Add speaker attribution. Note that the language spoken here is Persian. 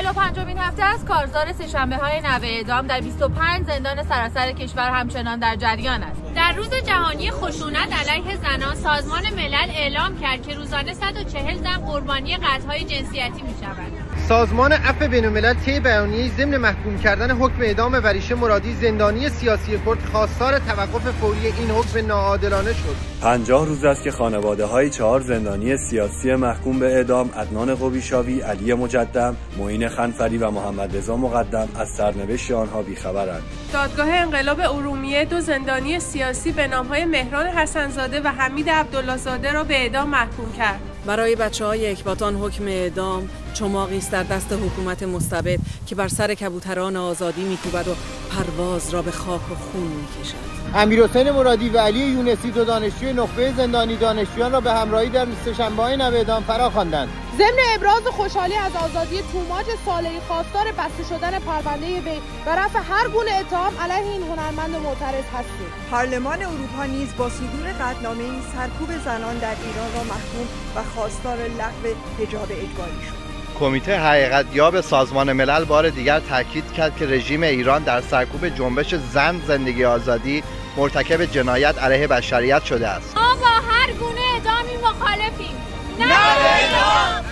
Speaker 1: 45مین هفته از کارزار سه‌شنبه‌های نوه اعدام در 25 زندان سراسر کشور همچنان در جریان است. در روز جهانی خشونت علیه زنان سازمان ملل اعلام کرد که روزانه 140 زن قربانی قتل‌های جنسیتی می‌شوند.
Speaker 2: سازمان عفو بین‌الملل طی بیانیه‌ای ضمن محکوم کردن حکم اعدام وریشه مرادی زندانی سیاسی کرد خواستار توقف فوری این حکم ناعادلانه شد.
Speaker 3: 50 روز است که خانواده‌های 4 زندانی سیاسی محکوم به اعدام عدنان قویشاوی، علی مجدم، معین خنفری و محمد رضا مقدم از سرنوشت آنها بی‌خبرند.
Speaker 4: دادگاه انقلاب ارومیه 2 زندانی سیاسی به نام‌های مهران حسن‌زاده و حمید عبدالله‌زاده را به اعدام محکوم کرد.
Speaker 5: برای بچه‌های اکباتان حکم اعدام چماقی است در دست حکومت مستبد که بر سر کبوتران آزادی می‌کوبد و پرواز را به خاک و خون می‌کشد.
Speaker 2: امیرحسین مرادی و علی یونسی 2 دانشجوی نخبه زندانی دانشجویان را به همراهی در سه‌شنبه‌های نوه اعدام فراخواندند.
Speaker 6: ضمن ابراز خوشحالی از آزادی توماج صالحی خواستار بسته شدن پرونده وی و رفع هر گونه اتهام علیه این هنرمند معترض هستیم.
Speaker 7: پارلمان اروپا نیز با صدور قطعنامه‌ای سرکوب زنان در ایران را محکوم و خواستار لغو حجاب اجباری شد.
Speaker 2: کمیته حقیقت‌یاب سازمان ملل بار دیگر تاکید کرد که رژیم ایران در سرکوب جنبش زن زندگی آزادی مرتکب جنایت علیه بشریت شده است.
Speaker 1: ما با هر گونه اعدامی مخالفیم. نه اعدام!